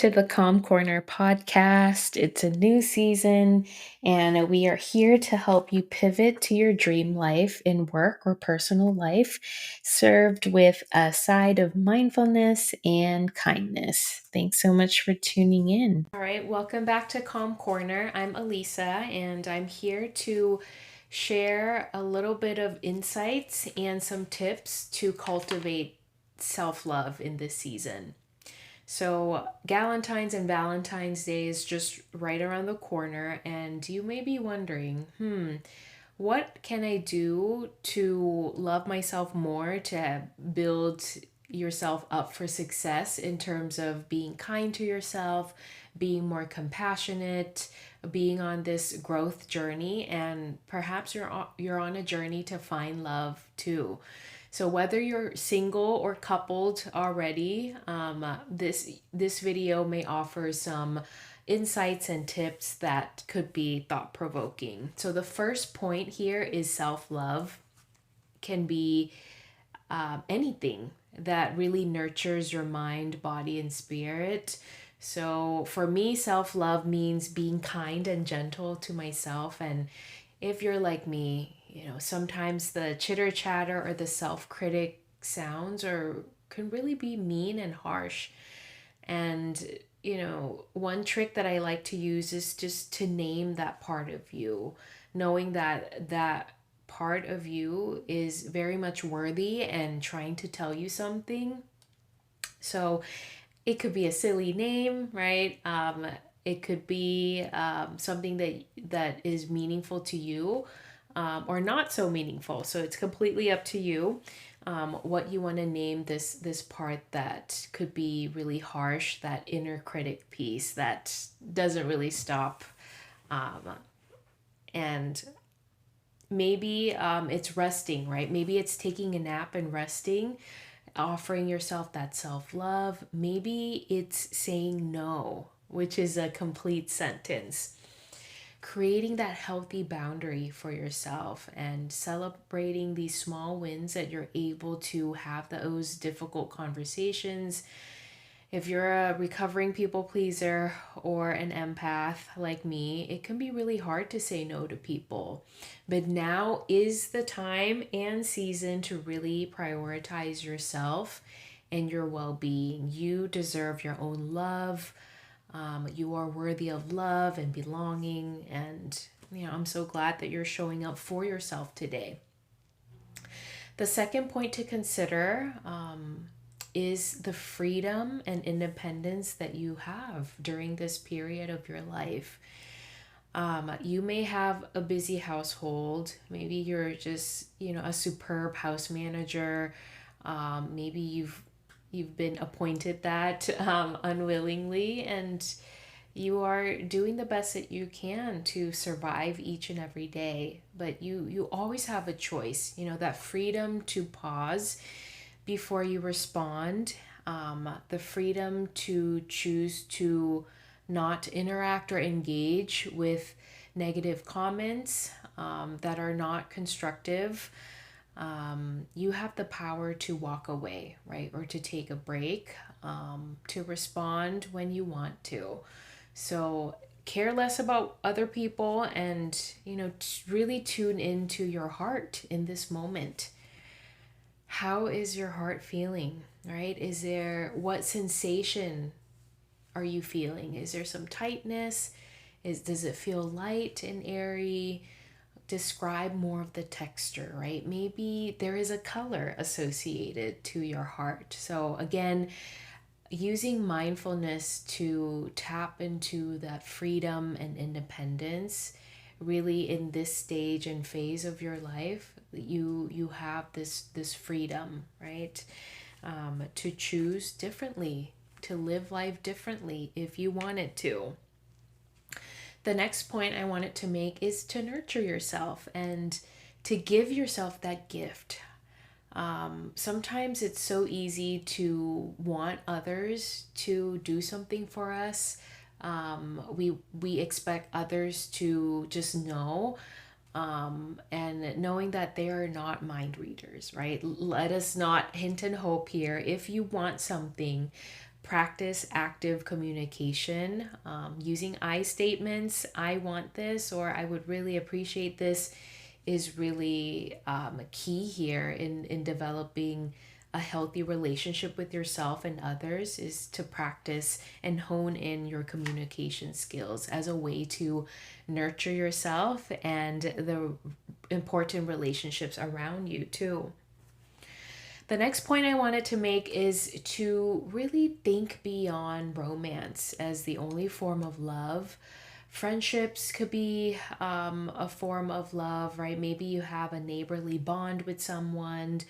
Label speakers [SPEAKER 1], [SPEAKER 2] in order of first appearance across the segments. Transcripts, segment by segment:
[SPEAKER 1] to the Calm Corner podcast. It's a new season, and we are here to help you pivot to your dream life in work or personal life, served with a side of mindfulness and kindness. Thanks so much for tuning in. All right, welcome back to Calm Corner. I'm Alisa, and I'm here to share a little bit of insights and some tips to cultivate self love in this season. So, Galentine's and Valentine's Day is just right around the corner, and you may be wondering, what can I do to love myself more, to build yourself up for success in terms of being kind to yourself, being more compassionate, being on this growth journey, and perhaps you're on a journey to find love too. So whether you're single or coupled already, this video may offer some insights and tips that could be thought provoking. So the first point here is self love can be anything that really nurtures your mind, body, and spirit. So for me, self love means being kind and gentle to myself. And if you're like me, sometimes the chitter chatter or the self critic sounds or can really be mean and harsh. And, one trick that I like to use is just to name that part of you, knowing that that part of you is very much worthy and trying to tell you something. So it could be a silly name, right? It could be something that is meaningful to you, or not so meaningful. So it's completely up to you what you want to name this part that could be really harsh, that inner critic piece that doesn't really stop. And maybe it's resting, right? Maybe it's taking a nap and resting, offering yourself that self love. Maybe it's saying no, which is a complete sentence. Creating that healthy boundary for yourself and celebrating these small wins that you're able to have those difficult conversations. If you're a recovering people pleaser or an empath like me, it can be really hard to say no to people. But now is the time and season to really prioritize yourself and your well being. You deserve your own love. You are worthy of love and belonging. And, I'm so glad that you're showing up for yourself today. The second point to consider is the freedom and independence that you have during this period of your life. You may have a busy household. Maybe you're just, a superb house manager. Maybe you've been appointed that unwillingly, and you are doing the best that you can to survive each and every day. But you always have a choice, that freedom to pause before you respond, the freedom to choose to not interact or engage with negative comments that are not constructive. You have the power to walk away, right? Or to take a break, to respond when you want to. So care less about other people and, really tune into your heart in this moment. How is your heart feeling, right? What sensation are you feeling? Is there some tightness? Does it feel light and airy? Describe more of the texture, right? Maybe there is a color associated to your heart. So again, using mindfulness to tap into that freedom and independence, really in this stage and phase of your life, you have this freedom, right? To choose differently, to live life differently if you wanted to. The next point I wanted to make is to nurture yourself and to give yourself that gift. Sometimes it's so easy to want others to do something for us. We expect others to just know, and knowing that they are not mind readers, right? Let us not hint and hope here. If you want something, Practice active communication, using I statements. I want this, or I would really appreciate this, is really key here in developing a healthy relationship with yourself and others, is to practice and hone in your communication skills as a way to nurture yourself and the important relationships around you too. The next point I wanted to make is to really think beyond romance as the only form of love. Friendships could be a form of love, right? Maybe you have a neighborly bond with someone.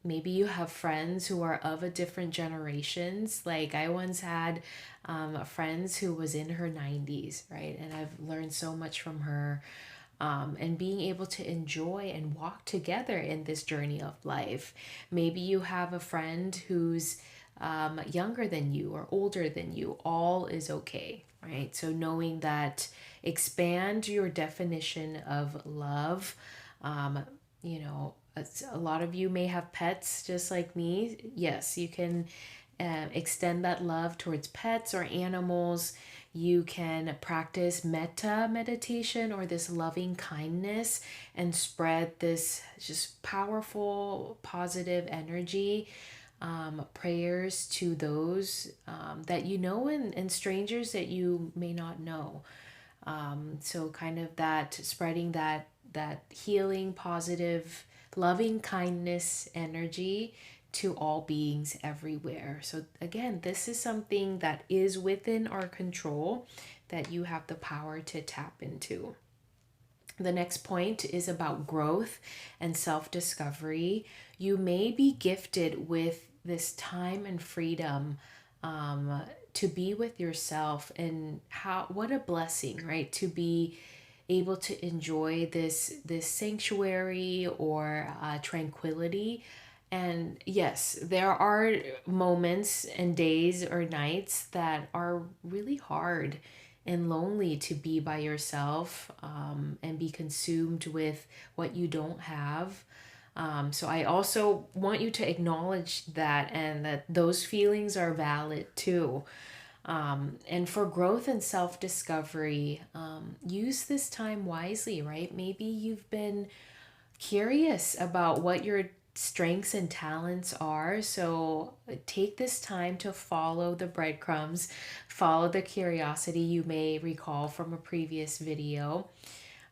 [SPEAKER 1] Maybe you have friends who are of a different generations. Like I once had friends who was in her 90s, right? And I've learned so much from her, and being able to enjoy and walk together in this journey of life. Maybe you have a friend who's younger than you or older than you. All is okay, right? So knowing that, expand your definition of love. Um, you know, a lot of you may have pets just like me. Yes, you can extend that love towards pets or animals. You can practice metta meditation, or this loving kindness, and spread this just powerful, positive energy, prayers to those that you know, and strangers that you may not know. So kind of that, spreading that healing, positive, loving kindness energy to all beings everywhere. So again, this is something that is within our control, that you have the power to tap into. The next point is about growth and self discovery. You may be gifted with this time and freedom, to be with yourself, and how, what a blessing, right? To be able to enjoy this sanctuary, or tranquility. And yes, there are moments and days or nights that are really hard and lonely to be by yourself, and be consumed with what you don't have. So I also want you to acknowledge that, and that those feelings are valid too. And for growth and self discovery, use this time wisely, right? Maybe you've been curious about what your strengths and talents are. So take this time to follow the breadcrumbs, follow the curiosity you may recall from a previous video.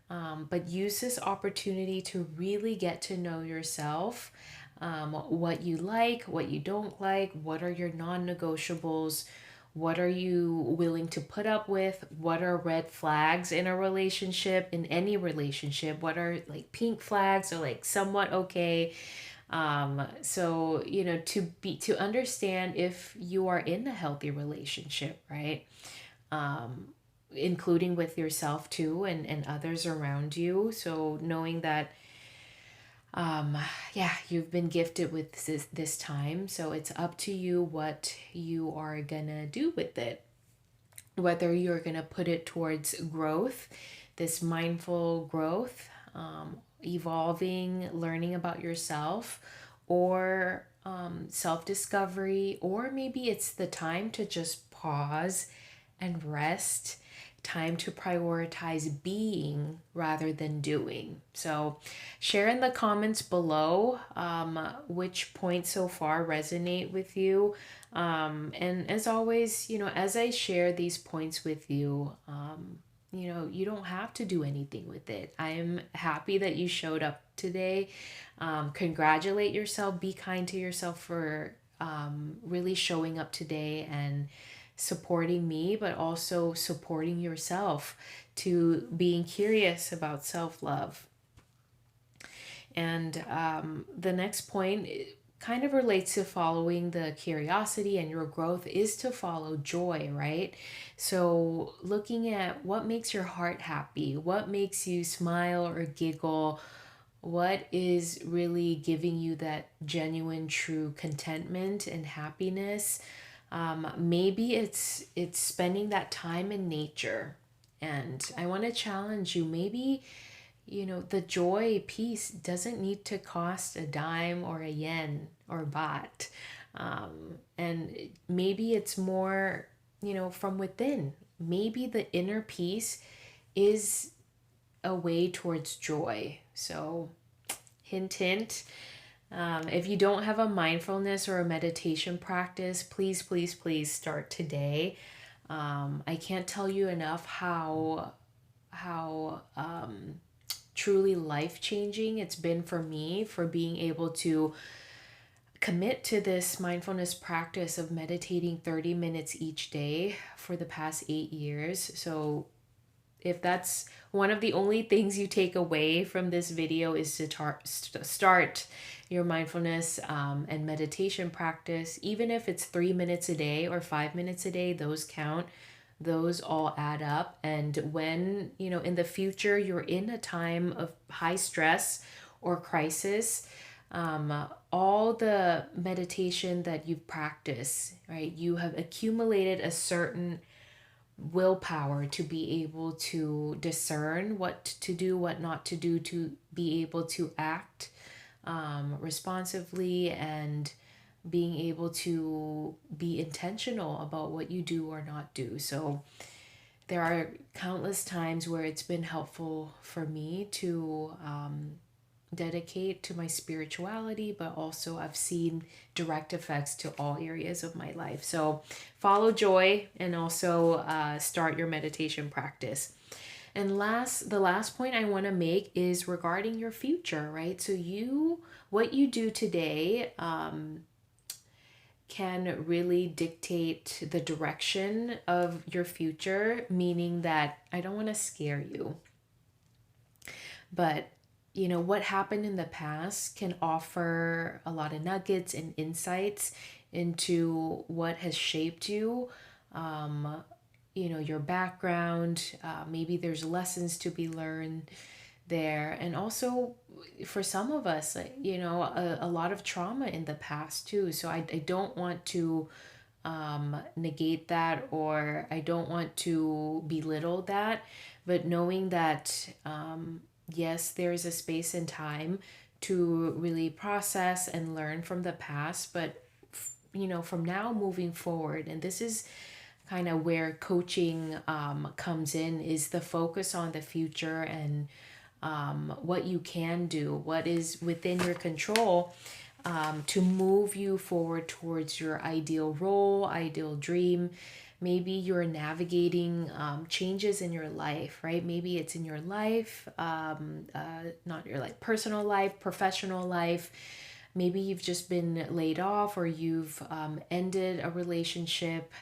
[SPEAKER 1] But use this opportunity to really get to know yourself, what you like, what you don't like, what are your non negotiables, what are you willing to put up with, what are red flags in a relationship, in any relationship, what are like pink flags, or like somewhat okay. So to understand if you are in a healthy relationship, right? um, Including with yourself too, and others around you. So knowing that, um, yeah, you've been gifted with this time. So it's up to you what you are gonna do with it. Whether you're gonna put it towards growth, this mindful growth, evolving, learning about yourself, or self discovery, or maybe it's the time to just pause and rest, time to prioritize being rather than doing. So, share in the comments below which points so far resonate with you. And as always, as I share these points with you, you don't have to do anything with it. I am happy that you showed up today. Congratulate yourself, be kind to yourself for really showing up today and supporting me, but also supporting yourself to being curious about self love. And the next point kind of relates to following the curiosity and your growth, is to follow joy, right? So, looking at what makes your heart happy, what makes you smile or giggle, what is really giving you that genuine, true contentment and happiness. Maybe it's spending that time in nature. And I want to challenge you. Maybe the joy piece doesn't need to cost a dime or a yen or baht. And maybe it's more, from within. Maybe the inner peace is a way towards joy. So, hint, hint. If you don't have a mindfulness or a meditation practice, please, please, please start today. I can't tell you enough how truly life changing it's been for me for being able to commit to this mindfulness practice of meditating 30 minutes each day for the past 8 years. So if that's one of the only things you take away from this video is to start your mindfulness and meditation practice, even if it's 3 minutes a day or 5 minutes a day, those count. Those all add up. And when, in the future, you're in a time of high stress or crisis, all the meditation that you've practiced, right? You have accumulated a certain willpower to be able to discern what to do, what not to do, to be able to act responsively, and being able to be intentional about what you do or not do. So there are countless times where it's been helpful for me to dedicate to my spirituality, but also I've seen direct effects to all areas of my life. So follow joy and also start your meditation practice. And the last point I want to make is regarding your future, right? So what you do today can really dictate the direction of your future, meaning that I don't want to scare you, but what happened in the past can offer a lot of nuggets and insights into what has shaped you, your background. Maybe there's lessons to be learned there. And also, for some of us, a lot of trauma in the past too. So I don't want to negate that, or I don't want to belittle that, but knowing that, yes, there is a space and time to really process and learn from the past, but from now moving forward, and this is kind of where coaching comes in, is the focus on the future and what you can do, what is within your control, to move you forward towards your ideal role, ideal dream. Maybe you're navigating changes in your life, right? Maybe it's in your life, not your personal life, professional life. Maybe you've just been laid off, or you've ended a relationship.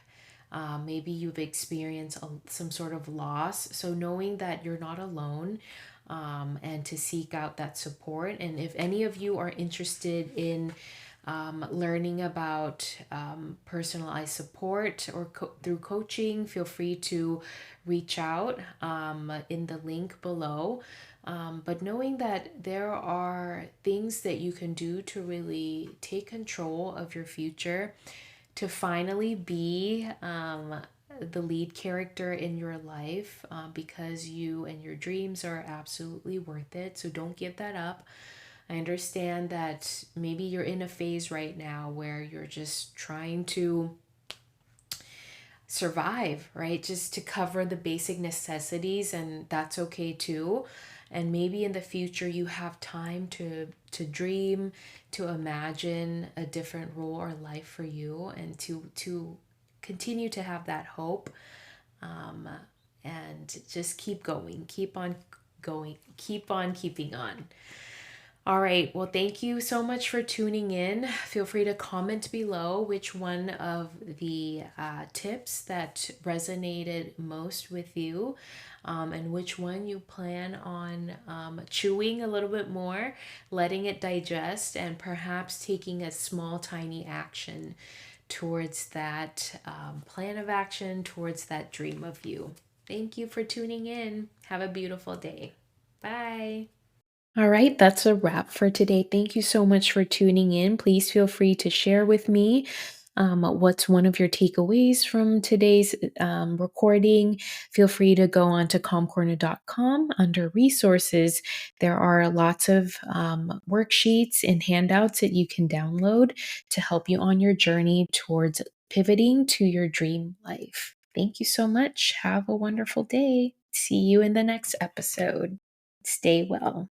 [SPEAKER 1] Maybe you've experienced some sort of loss. So knowing that you're not alone, and to seek out that support. And if any of you are interested in learning about personalized support or through coaching, feel free to reach out in the link below. But knowing that there are things that you can do to really take control of your future, to finally be the lead character in your life, because you and your dreams are absolutely worth it. So don't give that up. I understand that maybe you're in a phase right now where you're just trying to survive, right? Just to cover the basic necessities, and that's okay too. And maybe in the future you have time to dream, to imagine a different role or life for you, and to continue to have that hope, and just keep going, keep on going, keep on keeping on. All right. Well, thank you so much for tuning in. Feel free to comment below which one of the tips that resonated most with you, and which one you plan on chewing a little bit more, letting it digest, and perhaps taking a small, tiny action towards that plan of action, towards that dream of you. Thank you for tuning in. Have a beautiful day. Bye. All right, that's a wrap for today. Thank you so much for tuning in. Please feel free to share with me What's one of your takeaways from today's recording? Feel free to go on to calmcorner.com under resources. There are lots of worksheets and handouts that you can download to help you on your journey towards pivoting to your dream life. Thank you so much. Have a wonderful day. See you in the next episode. Stay well.